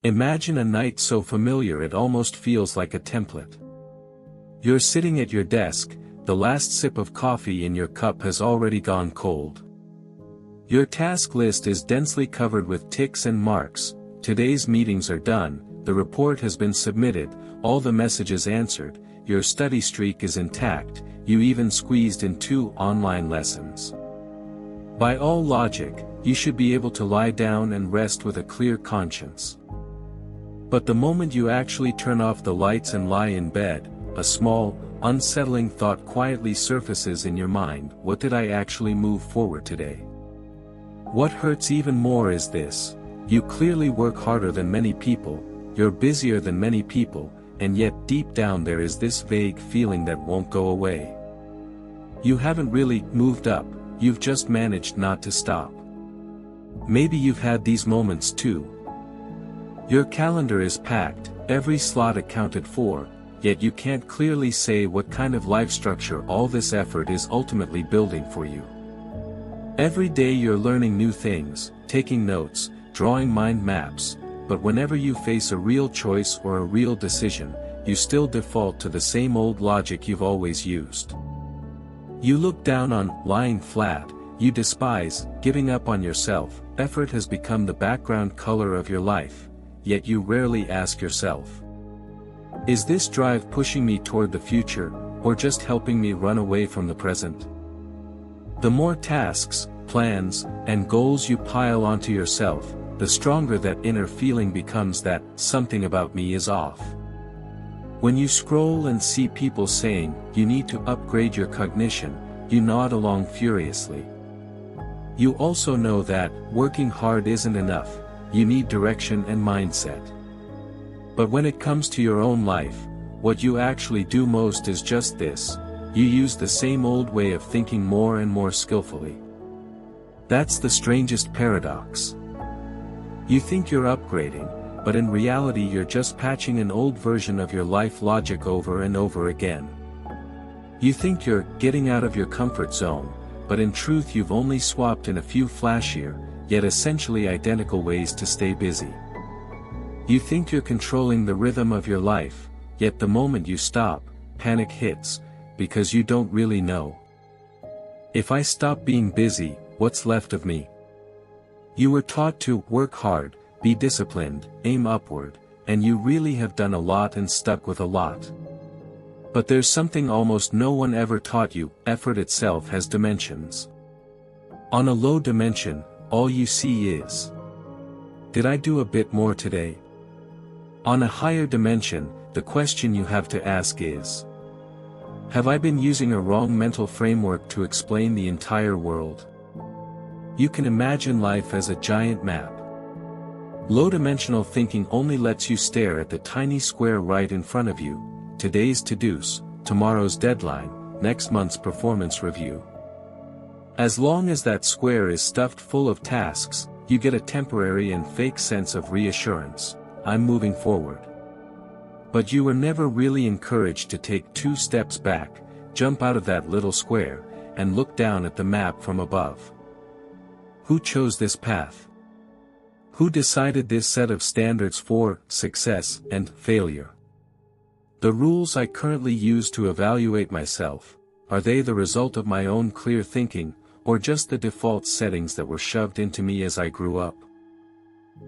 Imagine a night so familiar it almost feels like a template. You're sitting at your desk, the last sip of coffee in your cup has already gone cold. Your task list is densely covered with ticks and marks. Today's meetings are done, the report has been submitted, all the messages answered, your study streak is intact, you even squeezed in 2 online lessons. By all logic, you should be able to lie down and rest with a clear conscience. But the moment you actually turn off the lights and lie in bed, a small, unsettling thought quietly surfaces in your mind: what did I actually move forward today? What hurts even more is this: you clearly work harder than many people, you're busier than many people, and yet deep down there is this vague feeling that won't go away. You haven't really moved up, you've just managed not to stop. Maybe you've had these moments too. Your calendar is packed, every slot accounted for, yet you can't clearly say what kind of life structure all this effort is ultimately building for you. Every day you're learning new things, taking notes, drawing mind maps, but whenever you face a real choice or a real decision, you still default to the same old logic you've always used. You look down on lying flat, you despise giving up on yourself. Effort has become the background color of your life, yet you rarely ask yourself, is this drive pushing me toward the future, or just helping me run away from the present? The more tasks, plans, and goals you pile onto yourself, the stronger that inner feeling becomes that something about me is off. When you scroll and see people saying, you need to upgrade your cognition, you nod along furiously. You also know that working hard isn't enough, you need direction and mindset. But when it comes to your own life, what you actually do most is just this: you use the same old way of thinking more and more skillfully. That's the strangest paradox. You think you're upgrading, but in reality you're just patching an old version of your life logic over and over again. You think you're getting out of your comfort zone, but in truth you've only swapped in a few flashier, yet essentially identical ways to stay busy. You think you're controlling the rhythm of your life, yet the moment you stop, panic hits, because you don't really know. If I stop being busy, what's left of me? You were taught to work hard, be disciplined, aim upward, and you really have done a lot and stuck with a lot. But there's something almost no one ever taught you: effort itself has dimensions. On a low dimension, all you see is, did I do a bit more today? On a higher dimension, the question you have to ask is, have I been using a wrong mental framework to explain the entire world? You can imagine life as a giant map. Low-dimensional thinking only lets you stare at the tiny square right in front of you: today's to-dos, tomorrow's deadline, next month's performance review. As long as that square is stuffed full of tasks, you get a temporary and fake sense of reassurance: I'm moving forward. But you were never really encouraged to take 2 steps back, jump out of that little square, and look down at the map from above. Who chose this path? Who decided this set of standards for success and failure? The rules I currently use to evaluate myself, are they the result of my own clear thinking, or just the default settings that were shoved into me as I grew up?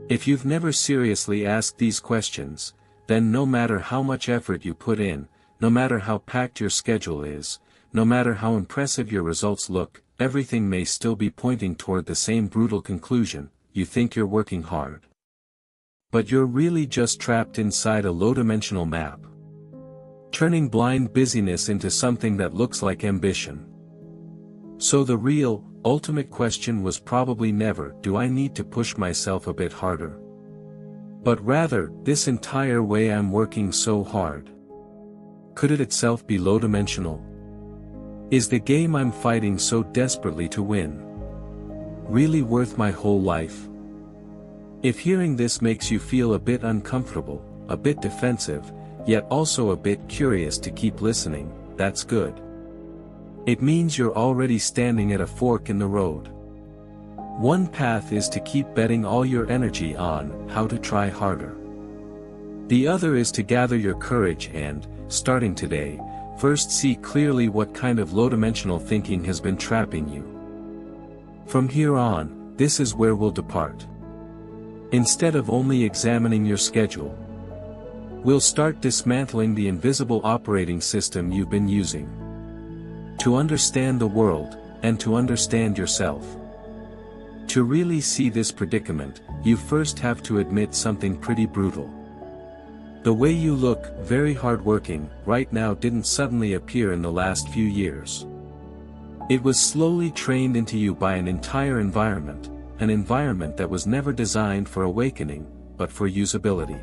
If you've never seriously asked these questions, then no matter how much effort you put in, no matter how packed your schedule is, no matter how impressive your results look, everything may still be pointing toward the same brutal conclusion: you think you're working hard. But you're really just trapped inside a low-dimensional map, turning blind busyness into something that looks like ambition. So the real, ultimate question was probably never, do I need to push myself a bit harder? But rather, this entire way I'm working so hard, could it itself be low-dimensional? Is the game I'm fighting so desperately to win really worth my whole life? If hearing this makes you feel a bit uncomfortable, a bit defensive, yet also a bit curious to keep listening, that's good. It means you're already standing at a fork in the road. One path is to keep betting all your energy on how to try harder. The other is to gather your courage and, starting today, first see clearly what kind of low-dimensional thinking has been trapping you. From here on, this is where we'll depart. Instead of only examining your schedule, we'll start dismantling the invisible operating system you've been using. To understand the world, and to understand yourself. To really see this predicament, you first have to admit something pretty brutal. The way you look, very hardworking, right now didn't suddenly appear in the last few years. It was slowly trained into you by an entire environment, an environment that was never designed for awakening, but for usability.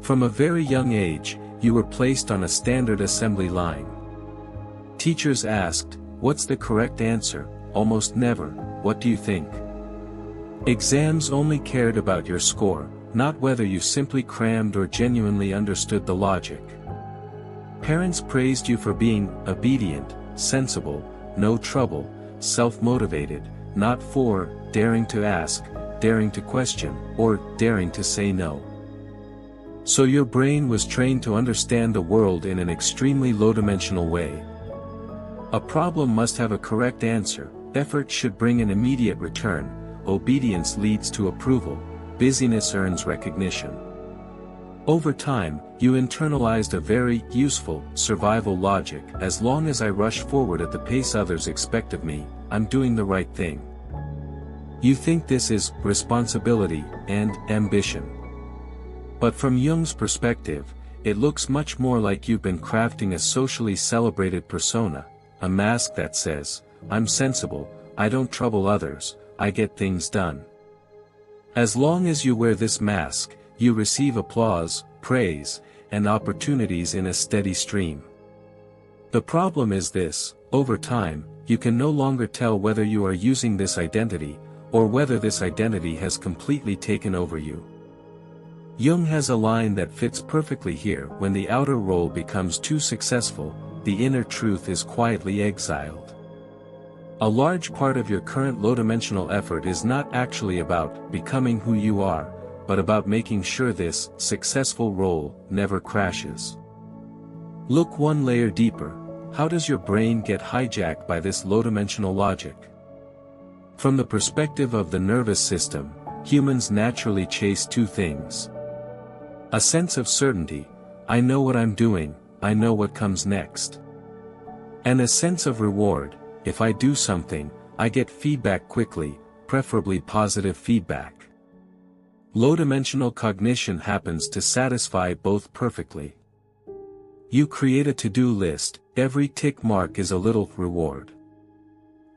From a very young age, you were placed on a standard assembly line. Teachers asked, "What's the correct answer?" Almost never, "What do you think?" Exams only cared about your score, not whether you simply crammed or genuinely understood the logic. Parents praised you for being obedient, sensible, no trouble, self-motivated, not for daring to ask, daring to question, or daring to say no. So your brain was trained to understand the world in an extremely low-dimensional way. A problem must have a correct answer, effort should bring an immediate return, obedience leads to approval, busyness earns recognition. Over time, you internalized a very useful survival logic. As long as I rush forward at the pace others expect of me, I'm doing the right thing. You think this is responsibility and ambition. But from Jung's perspective, it looks much more like you've been crafting a socially celebrated persona, a mask that says, "I'm sensible, I don't trouble others, I get things done." As long as you wear this mask, you receive applause, praise, and opportunities in a steady stream. The problem is this: over time, you can no longer tell whether you are using this identity, or whether this identity has completely taken over you. Jung has a line that fits perfectly here: when the outer role becomes too successful, the inner truth is quietly exiled. A large part of your current low-dimensional effort is not actually about becoming who you are, but about making sure this successful role never crashes. Look one layer deeper. How does your brain get hijacked by this low-dimensional logic? From the perspective of the nervous system, humans naturally chase two things. A sense of certainty, I know what I'm doing, I know what comes next. And a sense of reward, if I do something, I get feedback quickly, preferably positive feedback. Low-dimensional cognition happens to satisfy both perfectly. You create a to-do list, every tick mark is a little reward.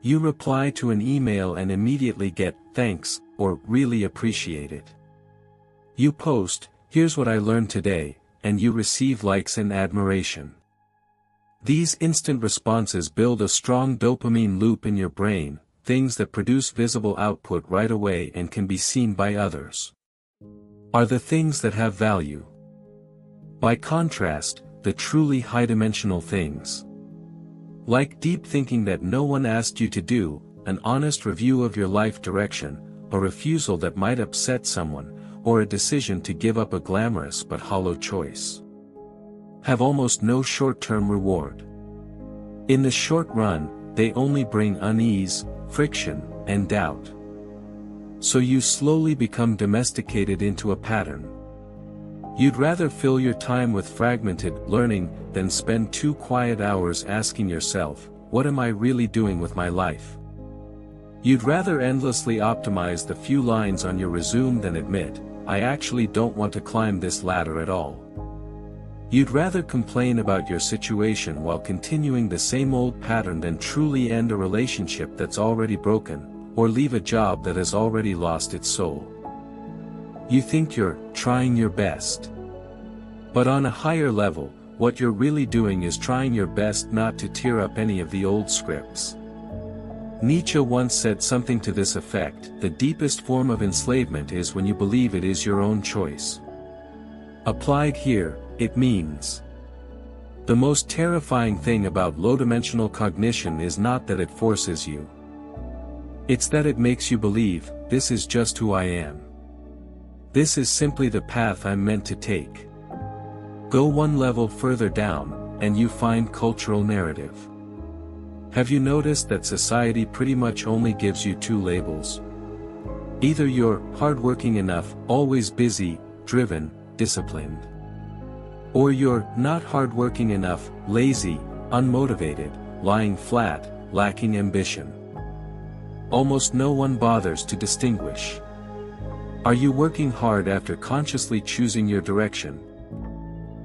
You reply to an email and immediately get thanks, or really appreciate it. You post, "Here's what I learned today," and you receive likes and admiration. These instant responses build a strong dopamine loop in your brain, things that produce visible output right away and can be seen by others, are the things that have value. By contrast, the truly high-dimensional things, like deep thinking that no one asked you to do, an honest review of your life direction, a refusal that might upset someone, or a decision to give up a glamorous but hollow choice, have almost no short-term reward. In the short run, they only bring unease, friction, and doubt. So you slowly become domesticated into a pattern. You'd rather fill your time with fragmented learning than spend 2 quiet hours asking yourself, what am I really doing with my life? You'd rather endlessly optimize the few lines on your resume than admit, I actually don't want to climb this ladder at all. You'd rather complain about your situation while continuing the same old pattern than truly end a relationship that's already broken, or leave a job that has already lost its soul. You think you're trying your best. But on a higher level, what you're really doing is trying your best not to tear up any of the old scripts. Nietzsche once said something to this effect: the deepest form of enslavement is when you believe it is your own choice. Applied here, it means, the most terrifying thing about low-dimensional cognition is not that it forces you. It's that it makes you believe, this is just who I am. This is simply the path I'm meant to take. Go one level further down, and you find cultural narrative. Have you noticed that society pretty much only gives you two labels? Either you're hardworking enough, always busy, driven, disciplined. Or you're not hardworking enough, lazy, unmotivated, lying flat, lacking ambition. Almost no one bothers to distinguish. Are you working hard after consciously choosing your direction?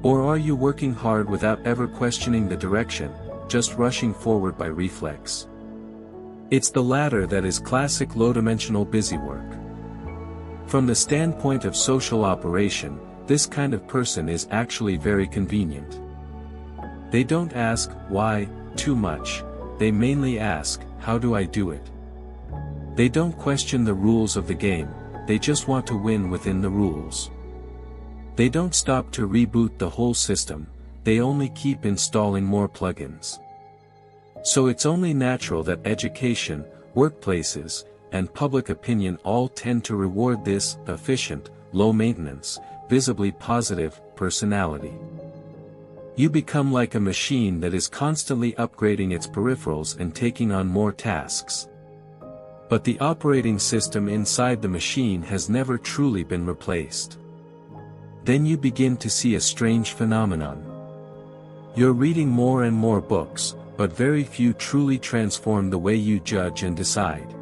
Or are you working hard without ever questioning the direction, just rushing forward by reflex? It's the latter that is classic low-dimensional busy work. From the standpoint of social operation, this kind of person is actually very convenient. They don't ask, why, too much, they mainly ask, how do I do it? They don't question the rules of the game, they just want to win within the rules. They don't stop to reboot the whole system, they only keep installing more plugins. So it's only natural that education, workplaces, and public opinion all tend to reward this efficient, low-maintenance, visibly positive personality. You become like a machine that is constantly upgrading its peripherals and taking on more tasks. But the operating system inside the machine has never truly been replaced. Then you begin to see a strange phenomenon. You're reading more and more books, but very few truly transform the way you judge and decide.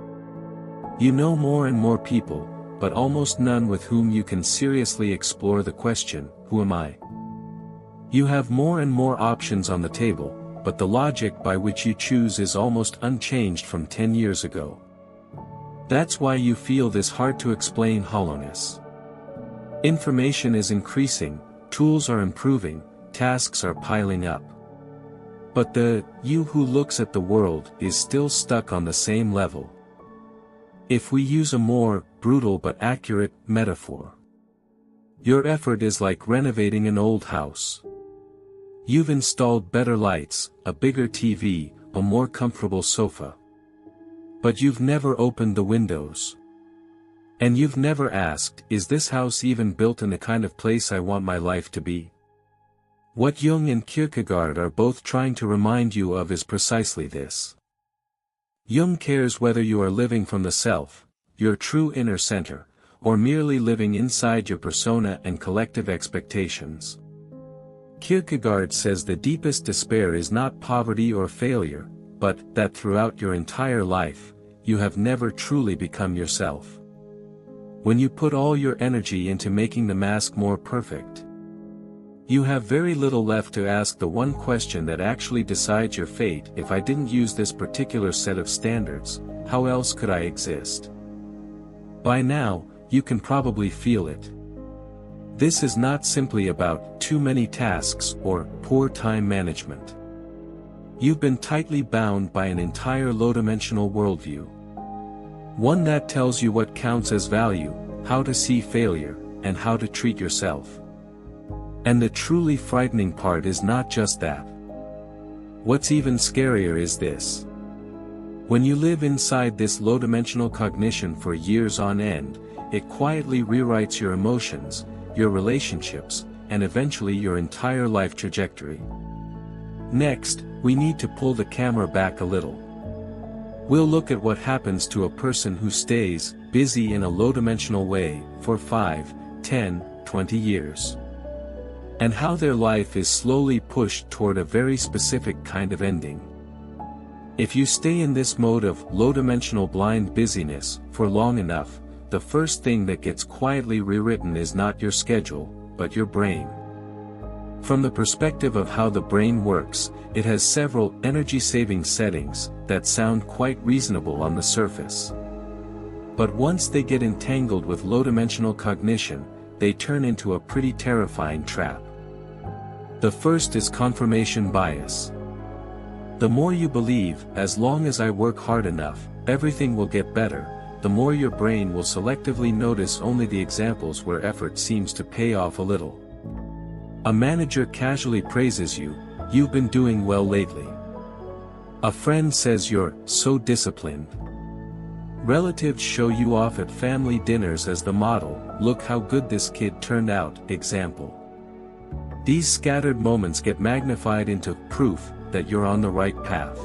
You know more and more people, but almost none with whom you can seriously explore the question, who am I? You have more and more options on the table, but the logic by which you choose is almost unchanged from 10 years ago. That's why you feel this hard-to-explain hollowness. Information is increasing, tools are improving, tasks are piling up. But the you who looks at the world is still stuck on the same level. If we use a more brutal but accurate metaphor, your effort is like renovating an old house. You've installed better lights, a bigger TV, a more comfortable sofa. But you've never opened the windows. And you've never asked, is this house even built in the kind of place I want my life to be? What Jung and Kierkegaard are both trying to remind you of is precisely this. Jung cares whether you are living from the self, your true inner center, or merely living inside your persona and collective expectations. Kierkegaard says the deepest despair is not poverty or failure, but that throughout your entire life, you have never truly become yourself. When you put all your energy into making the mask more perfect, you have very little left to ask the one question that actually decides your fate. If I didn't use this particular set of standards, how else could I exist? By now, you can probably feel it. This is not simply about too many tasks or poor time management. You've been tightly bound by an entire low-dimensional worldview. One that tells you what counts as value, how to see failure, and how to treat yourself. And the truly frightening part is not just that. What's even scarier is this. When you live inside this low-dimensional cognition for years on end, it quietly rewrites your emotions, your relationships, and eventually your entire life trajectory. Next, we need to pull the camera back a little. We'll look at what happens to a person who stays busy in a low-dimensional way for 5, 10, 20 years. And how their life is slowly pushed toward a very specific kind of ending. If you stay in this mode of low-dimensional blind busyness for long enough, the first thing that gets quietly rewritten is not your schedule, but your brain. From the perspective of how the brain works, it has several energy-saving settings that sound quite reasonable on the surface. But once they get entangled with low-dimensional cognition, they turn into a pretty terrifying trap. The first is confirmation bias. The more you believe, as long as I work hard enough, everything will get better, the more your brain will selectively notice only the examples where effort seems to pay off a little. A manager casually praises you, you've been doing well lately. A friend says you're so disciplined. Relatives show you off at family dinners as the model, "Look how good this kid turned out," example. These scattered moments get magnified into proof that you're on the right path.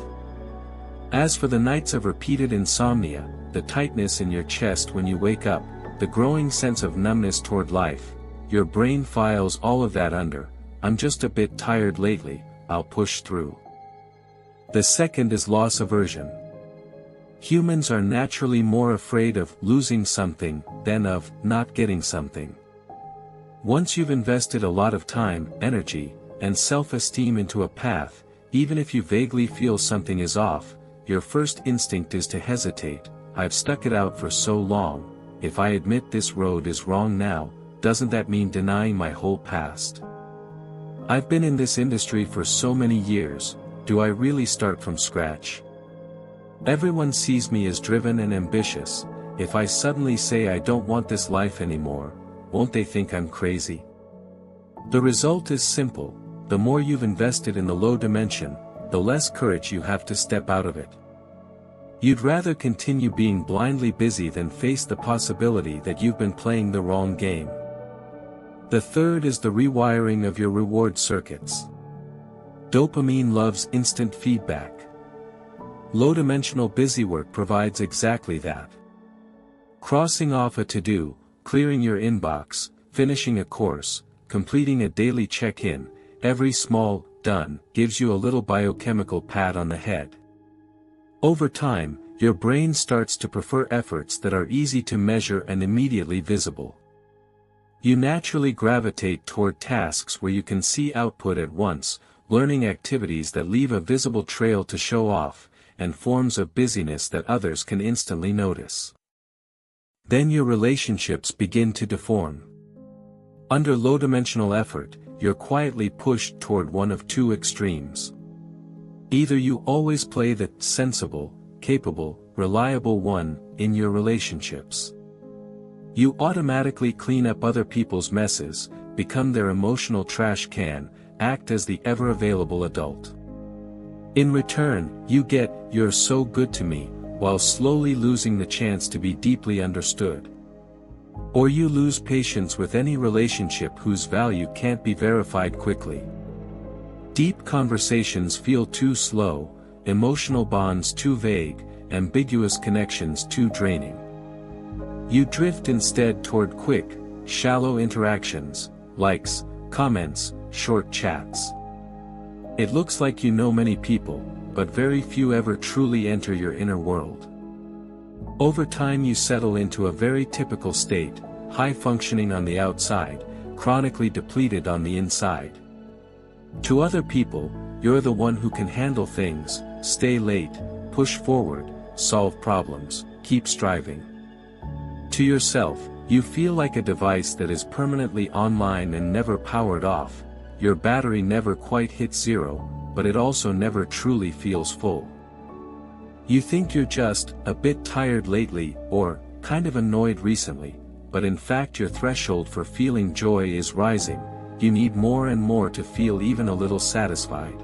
As for the nights of repeated insomnia, the tightness in your chest when you wake up, the growing sense of numbness toward life, your brain files all of that under, "I'm just a bit tired lately, I'll push through." The second is loss aversion. Humans are naturally more afraid of losing something than of not getting something. Once you've invested a lot of time, energy, and self-esteem into a path, even if you vaguely feel something is off, your first instinct is to hesitate. "I've stuck it out for so long, if I admit this road is wrong now, doesn't that mean denying my whole past? I've been in this industry for so many years, do I really start from scratch? Everyone sees me as driven and ambitious, if I suddenly say I don't want this life anymore, won't they think I'm crazy?" The result is simple: the more you've invested in the low dimension, the less courage you have to step out of it. You'd rather continue being blindly busy than face the possibility that you've been playing the wrong game. The third is the rewiring of your reward circuits. Dopamine loves instant feedback. Low-dimensional busywork provides exactly that. Crossing off a to-do, clearing your inbox, finishing a course, completing a daily check-in, every small "done" gives you a little biochemical pat on the head. Over time, your brain starts to prefer efforts that are easy to measure and immediately visible. You naturally gravitate toward tasks where you can see output at once, learning activities that leave a visible trail to show off, and forms of busyness that others can instantly notice. Then your relationships begin to deform. Under low-dimensional effort, you're quietly pushed toward one of two extremes. Either you always play the sensible, capable, reliable one in your relationships. You automatically clean up other people's messes, become their emotional trash can, act as the ever-available adult. In return, you get "you're so good to me," while slowly losing the chance to be deeply understood. Or you lose patience with any relationship whose value can't be verified quickly. Deep conversations feel too slow, emotional bonds too vague, ambiguous connections too draining. You drift instead toward quick, shallow interactions, likes, comments, short chats. It looks like you know many people, but very few ever truly enter your inner world. Over time you settle into a very typical state, high functioning on the outside, chronically depleted on the inside. To other people, you're the one who can handle things, stay late, push forward, solve problems, keep striving. To yourself, you feel like a device that is permanently online and never powered off. Your battery never quite hits zero, but it also never truly feels full. You think you're just a bit tired lately, or kind of annoyed recently, but in fact your threshold for feeling joy is rising. You need more and more to feel even a little satisfied.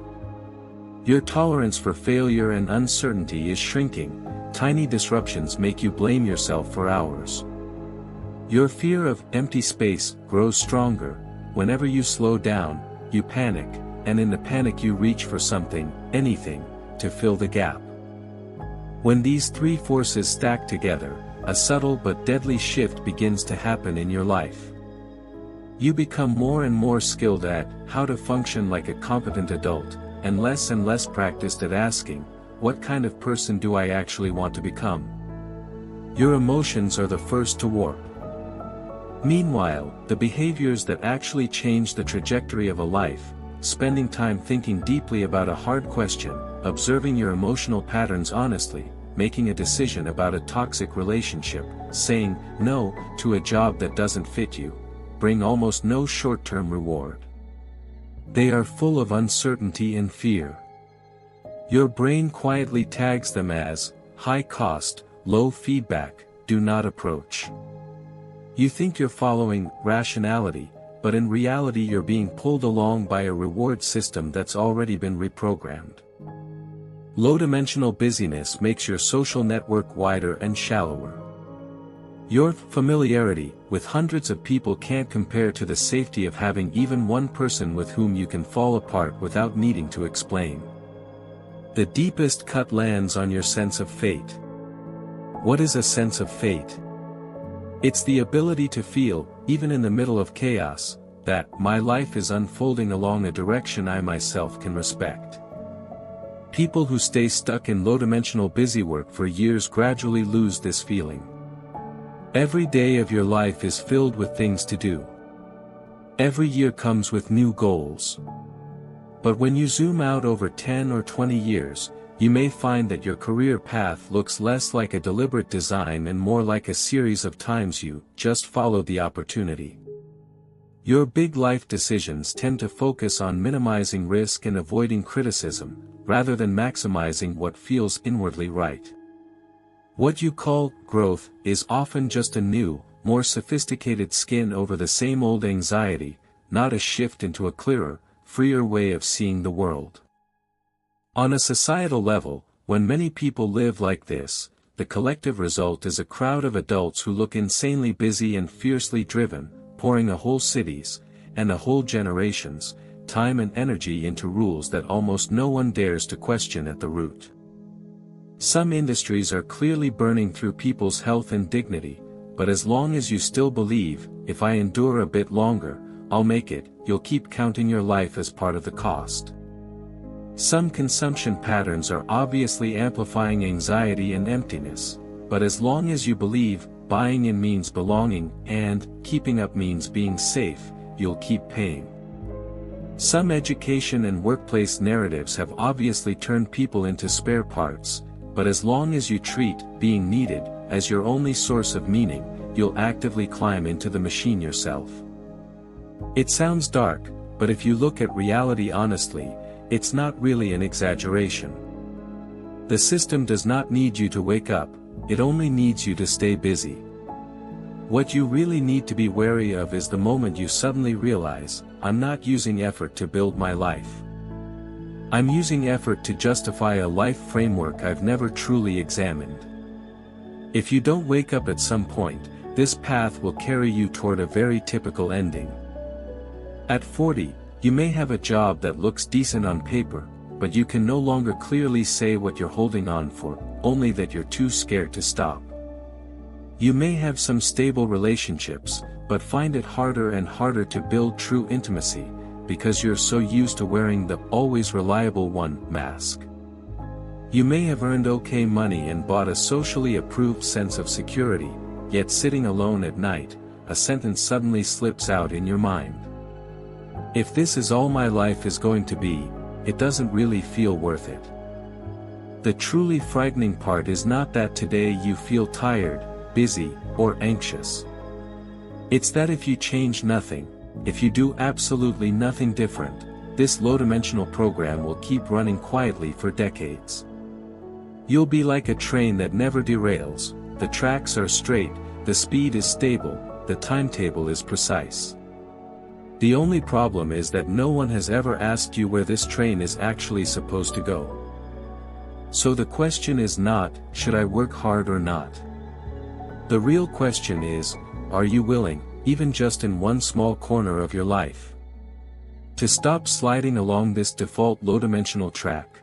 Your tolerance for failure and uncertainty is shrinking. Tiny disruptions make you blame yourself for hours. Your fear of empty space grows stronger. Whenever you slow down, you panic, and in the panic you reach for something, anything, to fill the gap. When these three forces stack together, a subtle but deadly shift begins to happen in your life. You become more and more skilled at how to function like a competent adult, and less practiced at asking, "What kind of person do I actually want to become?" Your emotions are the first to warp. Meanwhile, the behaviors that actually change the trajectory of a life, spending time thinking deeply about a hard question, observing your emotional patterns honestly, making a decision about a toxic relationship, saying no to a job that doesn't fit you, bring almost no short-term reward. They are full of uncertainty and fear. Your brain quietly tags them as high cost, low feedback, do not approach. You think you're following rationality, but in reality you're being pulled along by a reward system that's already been reprogrammed. Low-dimensional busyness makes your social network wider and shallower. Your familiarity with hundreds of people can't compare to the safety of having even one person with whom you can fall apart without needing to explain. The deepest cut lands on your sense of fate. What is a sense of fate? It's the ability to feel, even in the middle of chaos, that my life is unfolding along a direction I myself can respect. People who stay stuck in low-dimensional busywork for years gradually lose this feeling. Every day of your life is filled with things to do. Every year comes with new goals. But when you zoom out over 10 or 20 years, you may find that your career path looks less like a deliberate design and more like a series of times you just followed the opportunity. Your big life decisions tend to focus on minimizing risk and avoiding criticism, rather than maximizing what feels inwardly right. What you call growth is often just a new, more sophisticated skin over the same old anxiety, not a shift into a clearer, freer way of seeing the world. On a societal level, when many people live like this, the collective result is a crowd of adults who look insanely busy and fiercely driven, pouring a whole city's, and a whole generation's, time and energy into rules that almost no one dares to question at the root. Some industries are clearly burning through people's health and dignity, but as long as you still believe, if I endure a bit longer, I'll make it, you'll keep counting your life as part of the cost. Some consumption patterns are obviously amplifying anxiety and emptiness, but as long as you believe, buying in means belonging, and keeping up means being safe, you'll keep paying. Some education and workplace narratives have obviously turned people into spare parts, but as long as you treat being needed as your only source of meaning, you'll actively climb into the machine yourself. It sounds dark, but if you look at reality honestly, it's not really an exaggeration. The system does not need you to wake up, it only needs you to stay busy. What you really need to be wary of is the moment you suddenly realize, I'm not using effort to build my life. I'm using effort to justify a life framework I've never truly examined. If you don't wake up at some point, this path will carry you toward a very typical ending. At 40, you may have a job that looks decent on paper, but you can no longer clearly say what you're holding on for, only that you're too scared to stop. You may have some stable relationships, but find it harder and harder to build true intimacy, because you're so used to wearing the always reliable one mask. You may have earned okay money and bought a socially approved sense of security, yet sitting alone at night, a sentence suddenly slips out in your mind. If this is all my life is going to be, it doesn't really feel worth it. The truly frightening part is not that today you feel tired, busy, or anxious. It's that if you change nothing, if you do absolutely nothing different, this low-dimensional program will keep running quietly for decades. You'll be like a train that never derails, the tracks are straight, the speed is stable, the timetable is precise. The only problem is that no one has ever asked you where this train is actually supposed to go. So the question is not, should I work hard or not? The real question is, are you willing, even just in one small corner of your life, to stop sliding along this default low-dimensional track?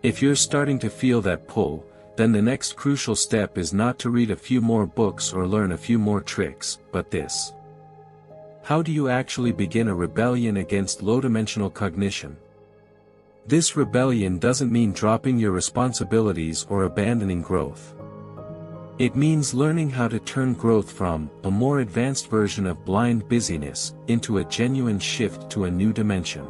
If you're starting to feel that pull, then the next crucial step is not to read a few more books or learn a few more tricks, but this. How do you actually begin a rebellion against low-dimensional cognition? This rebellion doesn't mean dropping your responsibilities or abandoning growth. It means learning how to turn growth from a more advanced version of blind busyness into a genuine shift to a new dimension.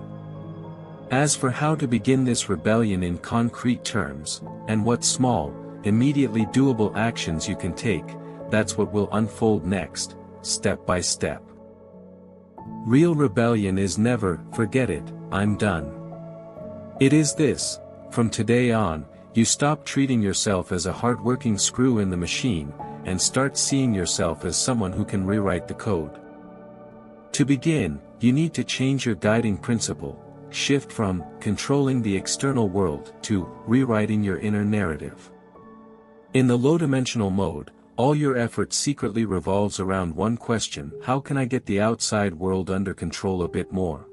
As for how to begin this rebellion in concrete terms, and what small, immediately doable actions you can take, that's what will unfold next, step by step. Real rebellion is never, forget it, I'm done. It is this: from today on, you stop treating yourself as a hard-working screw in the machine, and start seeing yourself as someone who can rewrite the code. To begin, you need to change your guiding principle, shift from controlling the external world to rewriting your inner narrative. In the low-dimensional mode, all your effort secretly revolves around one question: how can I get the outside world under control a bit more?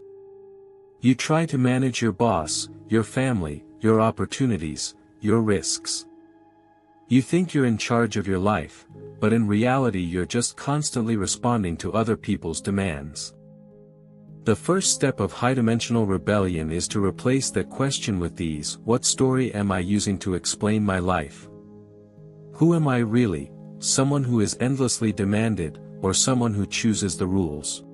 You try to manage your boss, your family, your opportunities, your risks. You think you're in charge of your life, but in reality you're just constantly responding to other people's demands. The first step of high-dimensional rebellion is to replace that question with these: what story am I using to explain my life? Who am I really, someone who is endlessly demanded, or someone who chooses the rules?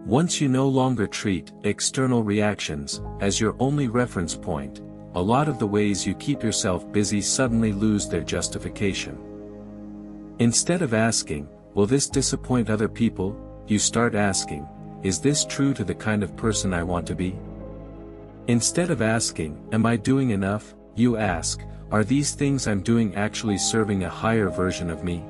Once you no longer treat external reactions as your only reference point, a lot of the ways you keep yourself busy suddenly lose their justification. Instead of asking, will this disappoint other people, you start asking, is this true to the kind of person I want to be? Instead of asking, am I doing enough, you ask, are these things I'm doing actually serving a higher version of me?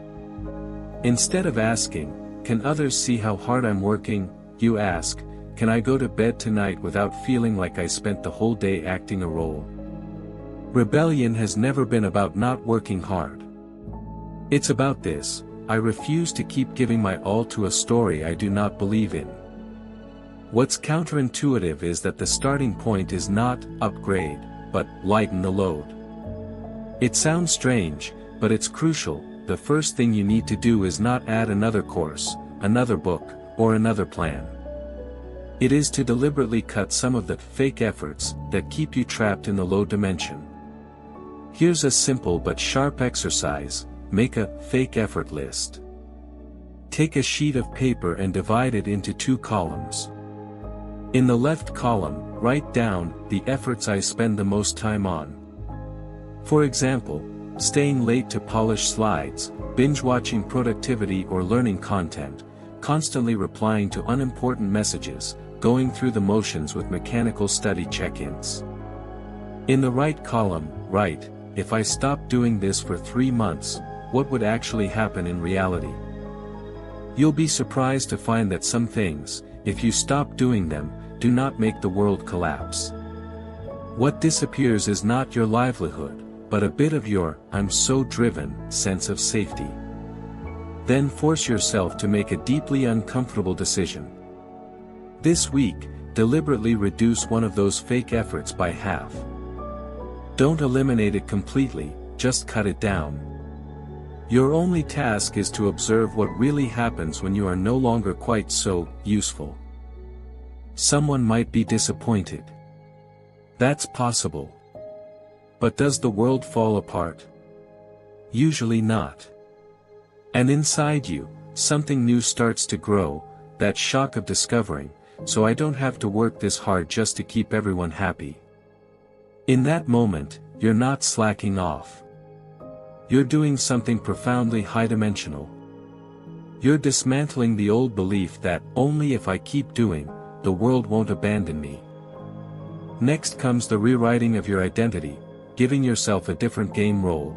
Instead of asking, can others see how hard I'm working, you ask, can I go to bed tonight without feeling like I spent the whole day acting a role? Rebellion has never been about not working hard. It's about this: I refuse to keep giving my all to a story I do not believe in. What's counterintuitive is that the starting point is not upgrade, but lighten the load. It sounds strange, but it's crucial. The first thing you need to do is not add another course, another book, or another plan. It is to deliberately cut some of the fake efforts that keep you trapped in the low dimension. Here's a simple but sharp exercise: make a fake effort list. Take a sheet of paper and divide it into 2 columns. In the left column, write down the efforts I spend the most time on. For example, staying late to polish slides, binge-watching productivity or learning content, constantly replying to unimportant messages, going through the motions with mechanical study check-ins. In the right column, write, if I stopped doing this for 3 months, what would actually happen in reality? You'll be surprised to find that some things, if you stop doing them, do not make the world collapse. What disappears is not your livelihood, but a bit of your "I'm so driven" sense of safety. Then force yourself to make a deeply uncomfortable decision. This week, deliberately reduce one of those fake efforts by half. Don't eliminate it completely, just cut it down. Your only task is to observe what really happens when you are no longer quite so useful. Someone might be disappointed. That's possible. But does the world fall apart? Usually not. And inside you, something new starts to grow, that shock of discovering, so I don't have to work this hard just to keep everyone happy. In that moment, you're not slacking off. You're doing something profoundly high-dimensional. You're dismantling the old belief that only if I keep doing, the world won't abandon me. Next comes the rewriting of your identity, giving yourself a different game role.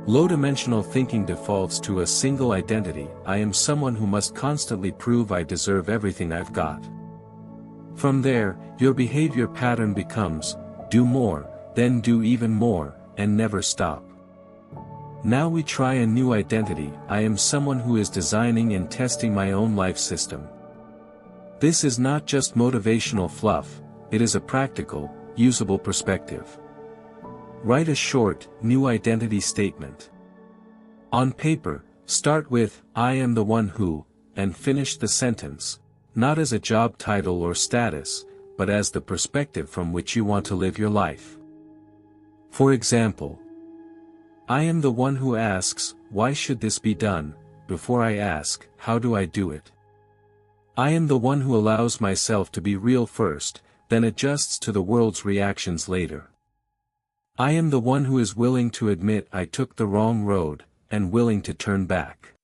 Low-dimensional thinking defaults to a single identity: I am someone who must constantly prove I deserve everything I've got. From there, your behavior pattern becomes, do more, then do even more, and never stop. Now we try a new identity: I am someone who is designing and testing my own life system. This is not just motivational fluff, it is a practical, usable perspective. Write a short, new identity statement. On paper, start with, I am the one who, and finish the sentence, not as a job title or status, but as the perspective from which you want to live your life. For example, I am the one who asks, why should this be done, before I ask, how do I do it? I am the one who allows myself to be real first, then adjusts to the world's reactions later. I am the one who is willing to admit I took the wrong road, and willing to turn back.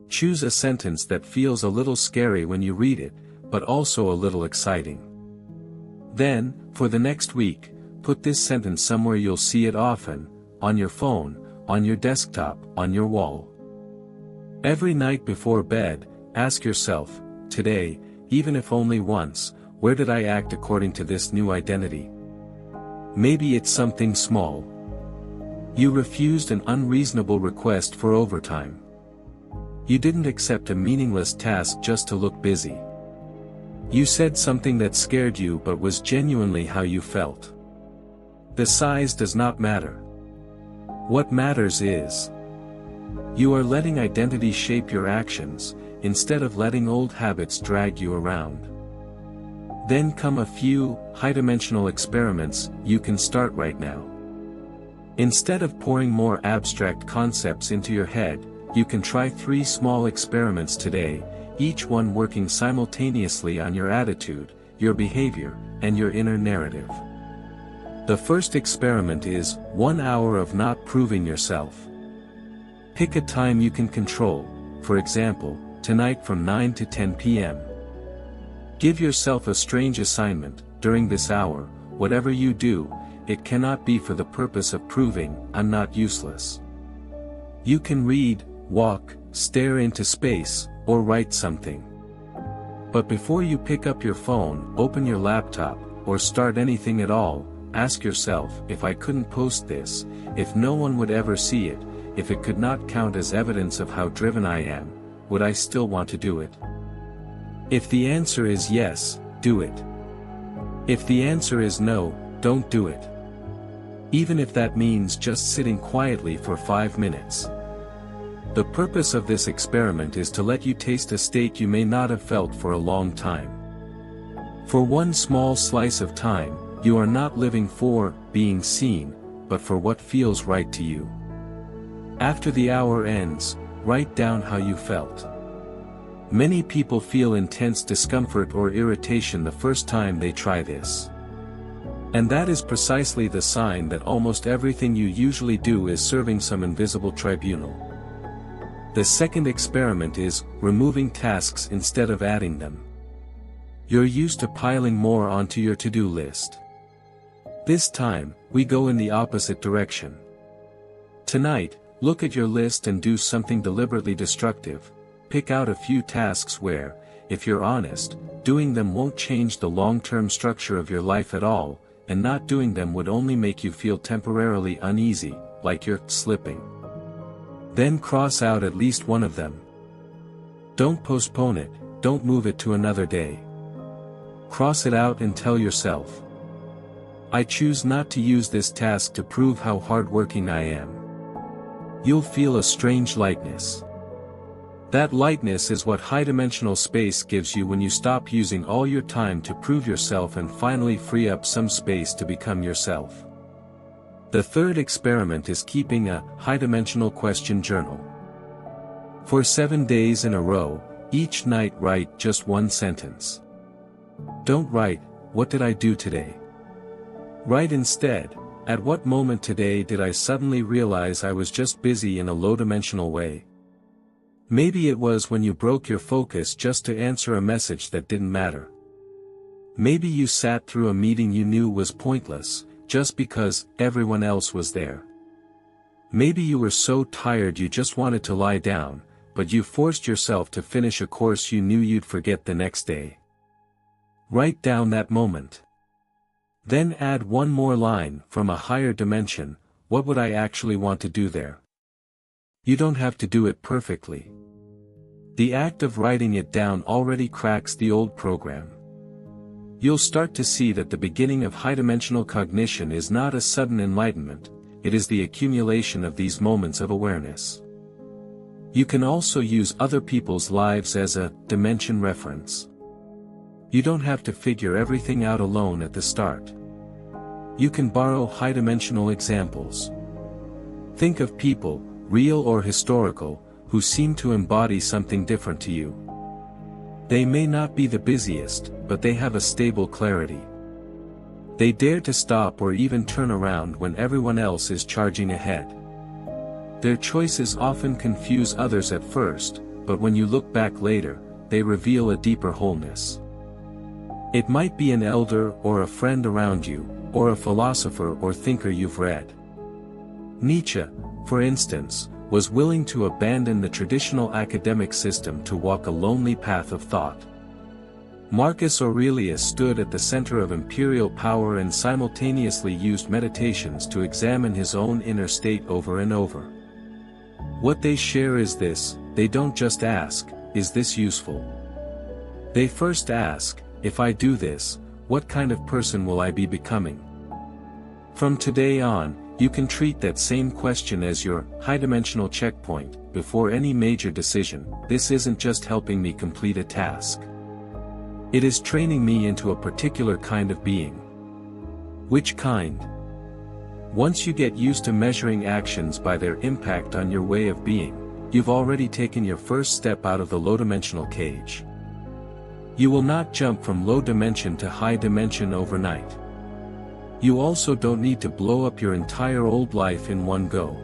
Choose a sentence that feels a little scary when you read it, but also a little exciting. Then, for the next week, put this sentence somewhere you'll see it often, on your phone, on your desktop, on your wall. Every night before bed, ask yourself, today, even if only once, where did I act according to this new identity? Maybe it's something small. You refused an unreasonable request for overtime. You didn't accept a meaningless task just to look busy. You said something that scared you but was genuinely how you felt. The size does not matter. What matters is, you are letting identity shape your actions, instead of letting old habits drag you around. Then come a few, high-dimensional experiments you can start right now. Instead of pouring more abstract concepts into your head, you can try 3 small experiments today, each one working simultaneously on your attitude, your behavior, and your inner narrative. The first experiment is 1 hour of not proving yourself. Pick a time you can control, for example, tonight from 9 to 10 p.m. Give yourself a strange assignment. During this hour, whatever you do, it cannot be for the purpose of proving, I'm not useless. You can read, walk, stare into space, or write something. But before you pick up your phone, open your laptop, or start anything at all, ask yourself, if I couldn't post this, if no one would ever see it, if it could not count as evidence of how driven I am, would I still want to do it? If the answer is yes, do it. If the answer is no, don't do it. Even if that means just sitting quietly for 5 minutes. The purpose of this experiment is to let you taste a state you may not have felt for a long time. For one small slice of time, you are not living for being seen, but for what feels right to you. After the hour ends, write down how you felt. Many people feel intense discomfort or irritation the first time they try this. And that is precisely the sign that almost everything you usually do is serving some invisible tribunal. The second experiment is removing tasks instead of adding them. You're used to piling more onto your to-do list. This time, we go in the opposite direction. Tonight, look at your list and do something deliberately destructive. Pick out a few tasks where, if you're honest, doing them won't change the long-term structure of your life at all, and not doing them would only make you feel temporarily uneasy, like you're slipping. Then cross out at least one of them. Don't postpone it, don't move it to another day. Cross it out and tell yourself, I choose not to use this task to prove how hardworking I am. You'll feel a strange lightness. That lightness is what high-dimensional space gives you when you stop using all your time to prove yourself and finally free up some space to become yourself. The third experiment is keeping a high-dimensional question journal. For 7 days in a row, each night write just 1 sentence. Don't write, what did I do today? Write instead, at what moment today did I suddenly realize I was just busy in a low-dimensional way? Maybe it was when you broke your focus just to answer a message that didn't matter. Maybe you sat through a meeting you knew was pointless, just because everyone else was there. Maybe you were so tired you just wanted to lie down, but you forced yourself to finish a course you knew you'd forget the next day. Write down that moment. Then add one more line from a higher dimension. What would I actually want to do there? You don't have to do it perfectly. The act of writing it down already cracks the old program. You'll start to see that the beginning of high-dimensional cognition is not a sudden enlightenment, it is the accumulation of these moments of awareness. You can also use other people's lives as a dimension reference. You don't have to figure everything out alone at the start. You can borrow high-dimensional examples. Think of people, real or historical, who seem to embody something different to you. They may not be the busiest, but they have a stable clarity. They dare to stop or even turn around when everyone else is charging ahead. Their choices often confuse others at first, but when you look back later, they reveal a deeper wholeness. It might be an elder or a friend around you, or a philosopher or thinker you've read. Nietzsche, for instance, was willing to abandon the traditional academic system to walk a lonely path of thought. Marcus Aurelius stood at the center of imperial power and simultaneously used meditations to examine his own inner state over and over. What they share is this: they don't just ask, "Is this useful?" They first ask, "If I do this, what kind of person will I be becoming?" From today on, you can treat that same question as your high-dimensional checkpoint. Before any major decision, this isn't just helping me complete a task. It is training me into a particular kind of being. Which kind? Once you get used to measuring actions by their impact on your way of being, you've already taken your first step out of the low-dimensional cage. You will not jump from low dimension to high dimension overnight. You also don't need to blow up your entire old life in one go.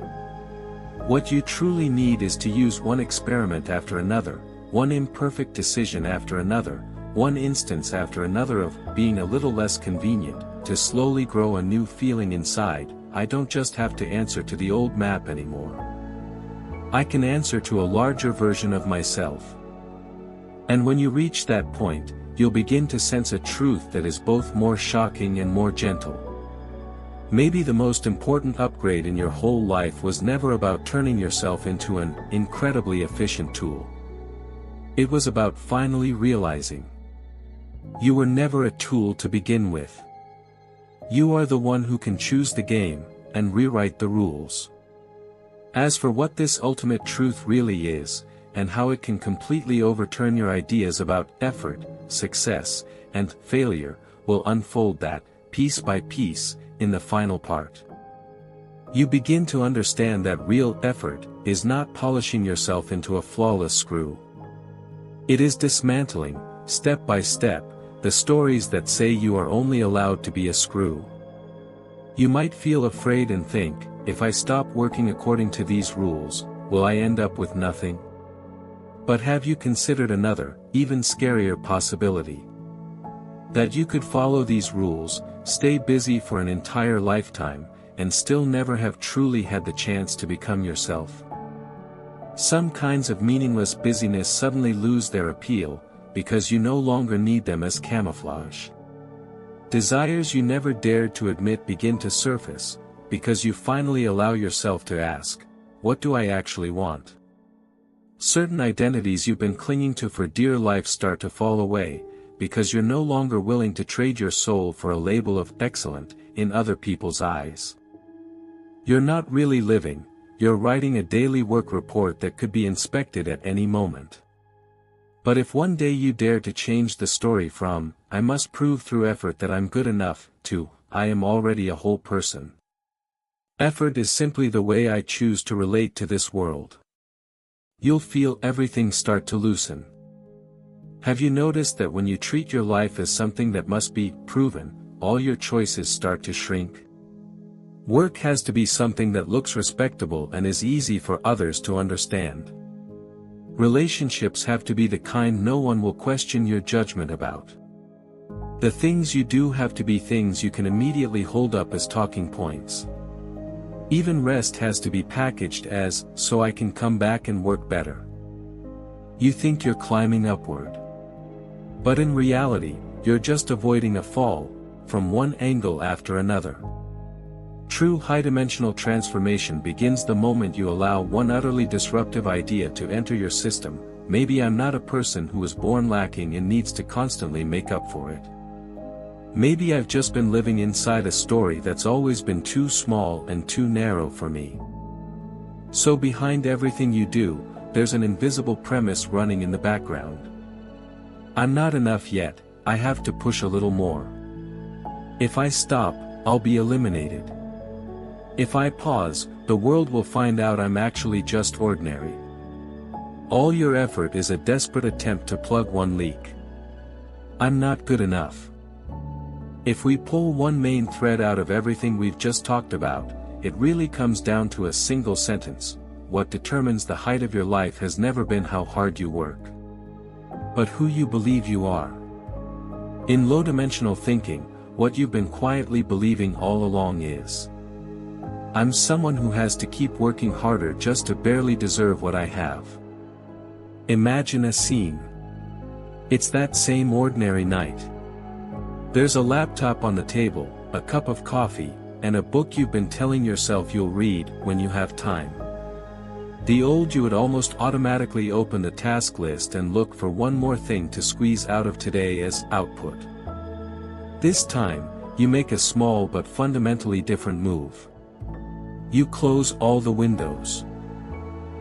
What you truly need is to use one experiment after another, one imperfect decision after another, one instance after another of being a little less convenient, to slowly grow a new feeling inside. I don't just have to answer to the old map anymore. I can answer to a larger version of myself. And when you reach that point, you'll begin to sense a truth that is both more shocking and more gentle. Maybe the most important upgrade in your whole life was never about turning yourself into an incredibly efficient tool. It was about finally realizing you were never a tool to begin with. You are the one who can choose the game and rewrite the rules. As for what this ultimate truth really is, and how it can completely overturn your ideas about effort, success, and failure, we'll unfold that, piece by piece, in the final part. You begin to understand that real effort is not polishing yourself into a flawless screw. It is dismantling, step by step, the stories that say you are only allowed to be a screw. You might feel afraid and think, if I stop working according to these rules, will I end up with nothing? But have you considered another, even scarier possibility? That you could follow these rules, stay busy for an entire lifetime, and still never have truly had the chance to become yourself. Some kinds of meaningless busyness suddenly lose their appeal, because you no longer need them as camouflage. Desires you never dared to admit begin to surface, because you finally allow yourself to ask, what do I actually want? Certain identities you've been clinging to for dear life start to fall away, because you're no longer willing to trade your soul for a label of excellent in other people's eyes. You're not really living, you're writing a daily work report that could be inspected at any moment. But if one day you dare to change the story from, I must prove through effort that I'm good enough, to, I am already a whole person. Effort is simply the way I choose to relate to this world. You'll feel everything start to loosen. Have you noticed that when you treat your life as something that must be proven, all your choices start to shrink? Work has to be something that looks respectable and is easy for others to understand. Relationships have to be the kind no one will question your judgment about. The things you do have to be things you can immediately hold up as talking points. Even rest has to be packaged as, so I can come back and work better. You think you're climbing upward. But in reality, you're just avoiding a fall, from one angle after another. True high-dimensional transformation begins the moment you allow one utterly disruptive idea to enter your system. Maybe I'm not a person who was born lacking and needs to constantly make up for it. Maybe I've just been living inside a story that's always been too small and too narrow for me. So behind everything you do, there's an invisible premise running in the background. I'm not enough yet, I have to push a little more. If I stop, I'll be eliminated. If I pause, the world will find out I'm actually just ordinary. All your effort is a desperate attempt to plug one leak. I'm not good enough. If we pull one main thread out of everything we've just talked about, it really comes down to a single sentence: what determines the height of your life has never been how hard you work, but who you believe you are. In low-dimensional thinking, what you've been quietly believing all along is, I'm someone who has to keep working harder just to barely deserve what I have. Imagine a scene. It's that same ordinary night. There's a laptop on the table, a cup of coffee, and a book you've been telling yourself you'll read when you have time. The old you would almost automatically open the task list and look for one more thing to squeeze out of today as output. This time, you make a small but fundamentally different move. You close all the windows.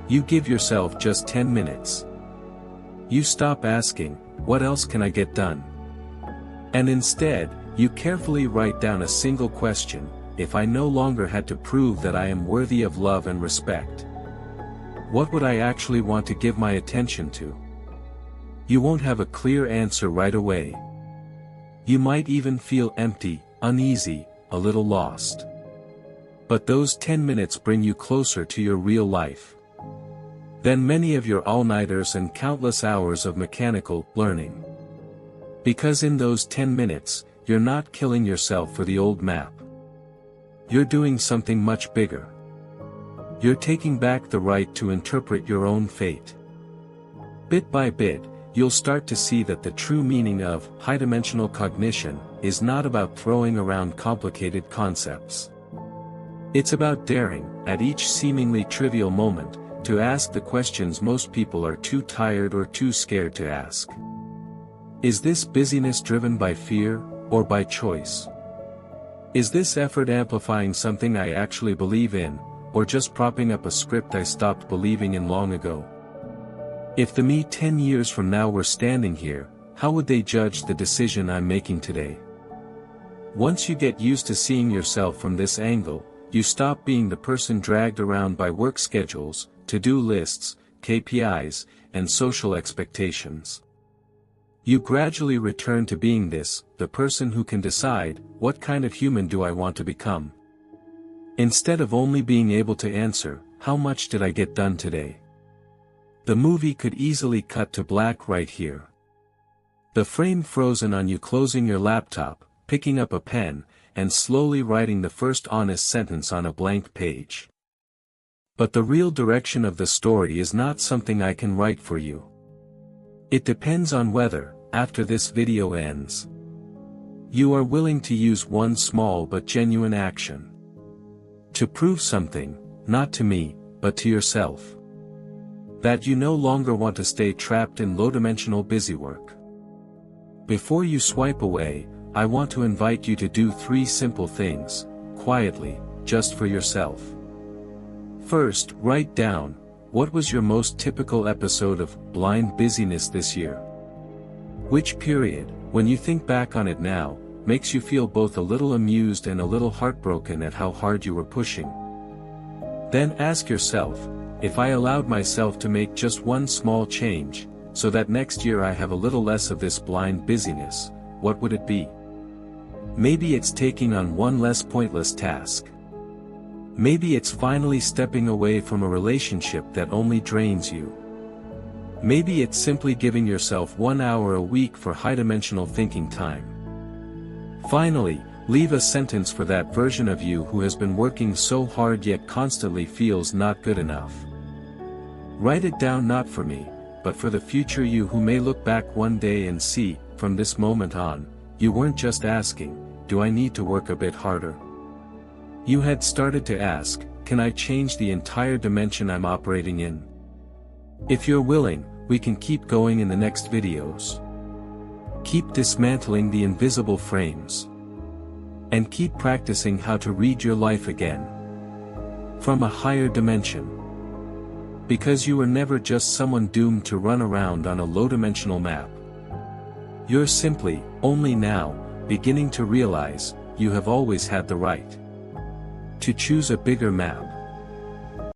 You give yourself just 10 minutes. You stop asking, what else can I get done? And instead, you carefully write down a single question: if I no longer had to prove that I am worthy of love and respect, what would I actually want to give my attention to? You won't have a clear answer right away. You might even feel empty, uneasy, a little lost. But those 10 minutes bring you closer to your real life than many of your all-nighters and countless hours of mechanical learning. Because in those 10 minutes, you're not killing yourself for the old map. You're doing something much bigger. You're taking back the right to interpret your own fate. Bit by bit, you'll start to see that the true meaning of high-dimensional cognition is not about throwing around complicated concepts. It's about daring, at each seemingly trivial moment, to ask the questions most people are too tired or too scared to ask. Is this busyness driven by fear, or by choice? Is this effort amplifying something I actually believe in, or just propping up a script I stopped believing in long ago? If the me 10 years from now were standing here, how would they judge the decision I'm making today? Once you get used to seeing yourself from this angle, you stop being the person dragged around by work schedules, to-do lists, KPIs, and social expectations. You gradually return to being the person who can decide, what kind of human do I want to become? Instead of only being able to answer, how much did I get done today? The movie could easily cut to black right here. The frame frozen on you closing your laptop, picking up a pen, and slowly writing the first honest sentence on a blank page. But the real direction of the story is not something I can write for you. It depends on whether, after this video ends, you are willing to use one small but genuine action to prove something, not to me, but to yourself, that you no longer want to stay trapped in low-dimensional busywork. Before you swipe away, I want to invite you to do 3 simple things, quietly, just for yourself. First, write down, what was your most typical episode of blind busyness this year? Which period, when you think back on it now, makes you feel both a little amused and a little heartbroken at how hard you were pushing? Then ask yourself, if I allowed myself to make just one small change, so that next year I have a little less of this blind busyness, what would it be? Maybe it's taking on one less pointless task. Maybe it's finally stepping away from a relationship that only drains you. Maybe it's simply giving yourself 1 hour a week for high-dimensional thinking time. Finally, leave a sentence for that version of you who has been working so hard yet constantly feels not good enough. Write it down not for me, but for the future you who may look back one day and see, from this moment on, you weren't just asking, do I need to work a bit harder? You had started to ask, can I change the entire dimension I'm operating in? If you're willing, we can keep going in the next videos. Keep dismantling the invisible frames. And keep practicing how to read your life again from a higher dimension. Because you were never just someone doomed to run around on a low-dimensional map. You're simply, only now, beginning to realize, you have always had the right to choose a bigger map.